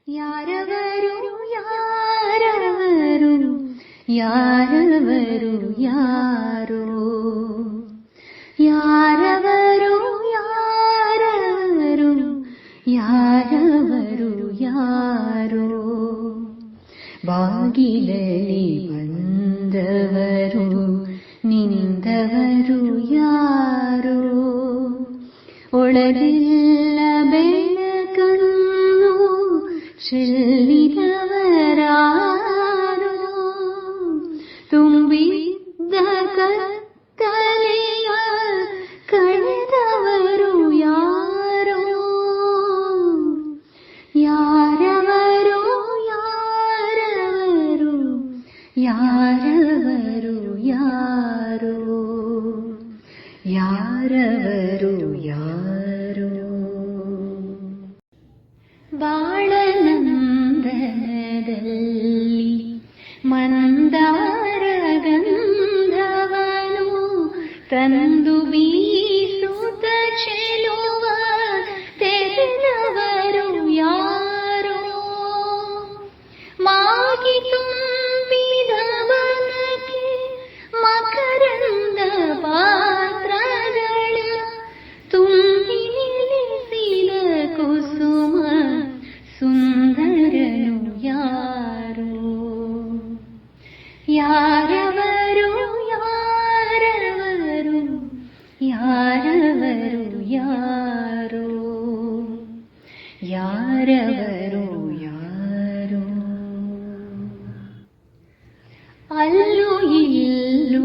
ಯಾರವರು ಯಾರವರು ಯಾರವರು ಯಾರೋ ಯಾರವರು ಯಾರವರು ಯಾರವರು ಯಾರೋ ಬಾಗಿಲಲ್ಲಿ ಬಂದವರು ನಿಂದವರು ಯಾರೋ ಒಳಗೆಲ್ಲ ಬೆಳಕನ್ನು ಚೆಲ್ಲಿದವರಾರೋ ತುಂಬಿದ್ದ ಕತ್ತಲೆಯ ಕಳೆದವರು ಯಾರೋ ಯಾರವರು ಯಾರವರು ಯಾರವರು ಯಾರೋ ಯಾರವರು ಯಾರೋ ಬಾಳನಂದನದಲ್ಲಿ ಮಂದಾರ ಗಂಧವನು ತಂದು ಬೀಸುತ್ತ ಚೆಲುವ ತೆರೆದವರು ಯಾರೋ ಮಾಗಿ ತುಂಬಿದವನಕ್ಕೆ ಮಕರಂದ ಪಾತ್ರಗಳ ತುಂಬಿ ನಿಲ್ಲಿಸಿದ ಕುಸುಮ ಸುಂದರನು ಯಾರೋ ಯಾರವರು ಯಾರವರು ಯಾರವರು ಯಾರೋ ಯಾರವರು ಯಾರೋ ಅಲ್ಲೂ ಇಲ್ಲೂ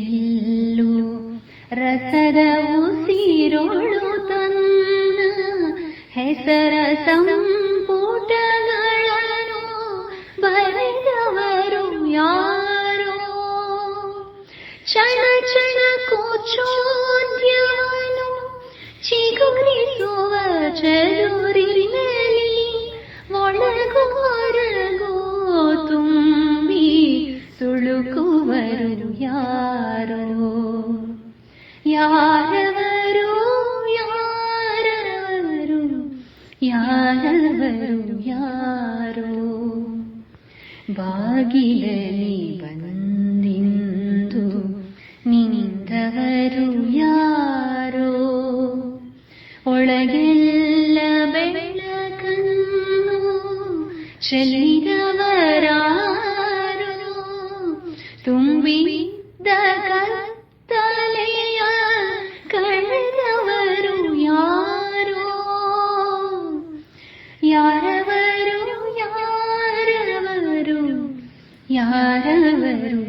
ಎಲ್ಲೂ ರಸದ ಉಸಿರೋಳು ತನ್ನ ಹೆಸರ ಸಂಪುಟಗಳನ್ನು ಬರೆದವರು ಯಾರೋ ಚಣ ಚಣ ಕೋಚೋದ್ಯವನು ಚಿಗುರಿಸುವ ಚದುರಿನಲ್ಲಿ ಒಳಗೋ ಹೊರಗೋ ತುಂಬಿ ತುಳುಕುವರು ಯಾರೋ ಯಾರವರು ಯಾರವರು ಯಾರವರು ಯಾರೋ ಬಾಗಿಲಲ್ಲಿ ಬಂದಿಂದು ನಿಂತವರು ಯಾರೋ ಒಳಗೆಲ್ಲ ಬೆಳಕನ್ನು ಚೆಲ್ಲಿದವರಾರೋ ತುಂಬಿದ್ದ ಕತ್ತಲೆಯ ಕಳೆದವರು ಯಾರೋ ಯಾರವರು ಯಾರವರು ಯಾರವರು